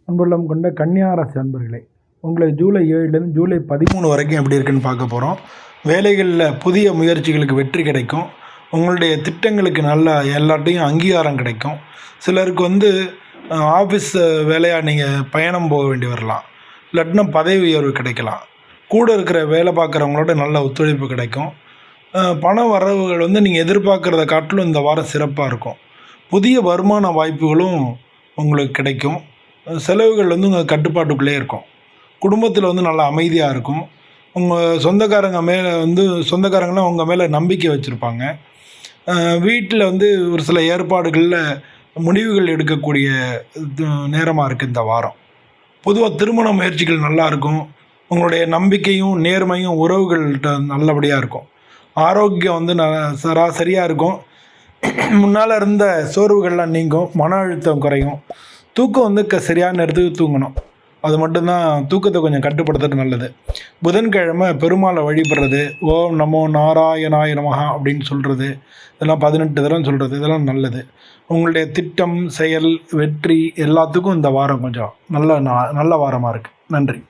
அன்புள்ளம் கொண்ட கன்னியா ராசி அன்பர்களே, உங்களுக்கு ஜூலை 7லேருந்து ஜூலை 13 வரைக்கும் எப்படி இருக்குன்னு பார்க்க போகிறோம். வேலைகளில் புதிய முயற்சிகளுக்கு வெற்றி கிடைக்கும். உங்களுடைய திட்டங்களுக்கு நல்ல எல்லாத்தையும் அங்கீகாரம் கிடைக்கும். சிலருக்கு ஆஃபீஸ் வேலையாக நீங்கள் பயணம் போக வேண்டி வரலாம். இல்லாட்டினா பதவி உயர்வு கிடைக்கலாம். கூட இருக்கிற வேலை பார்க்குறவங்களோட நல்ல ஒத்துழைப்பு கிடைக்கும். பண வரவுகள் நீங்கள் எதிர்பார்க்குறத காட்டிலும் இந்த வாரம் சிறப்பாக இருக்கும். புதிய வருமான வாய்ப்புகளும் உங்களுக்கு கிடைக்கும். செலவுகள் உங்கள் கட்டுப்பாட்டுக்குள்ளே இருக்கும். குடும்பத்தில் நல்ல அமைதியாக இருக்கும். உங்கள் சொந்தக்காரங்க மேலே சொந்தக்காரங்களாம் உங்கள் மேலே நம்பிக்கை வச்சுருப்பாங்க. வீட்டில் ஒரு சில ஏற்பாடுகளில் முடிவுகள் எடுக்கக்கூடிய நேரமாக இருக்குது இந்த வாரம். பொதுவாக திருமண முயற்சிகள் நல்லாயிருக்கும். உங்களுடைய நம்பிக்கையும் நேர்மையும் உறவுகள்கிட்ட நல்லபடியாக இருக்கும். ஆரோக்கியம் சராசரியாக இருக்கும். முன்னால் இருந்த சோர்வுகள்லாம் நீங்கும். மன அழுத்தம் குறையும். தூக்கம் சரியான நேரத்துக்கு தூங்கணும். அது மட்டும்தான் தூக்கத்தை கொஞ்சம் கட்டுப்படுத்துறது நல்லது. புதன்கிழமை பெருமாளை வழிபடுறது, ஓம் நமோ நாராயணாய நமஹா அப்படின்னு சொல்கிறது, இதெல்லாம் 18 தடவை சொல்கிறது, இதெல்லாம் நல்லது. உங்களுடைய திட்டம், செயல், வெற்றி எல்லாத்துக்கும் இந்த வாரம் கொஞ்சம் நல்ல வாரமாக இருக்குது. நன்றி.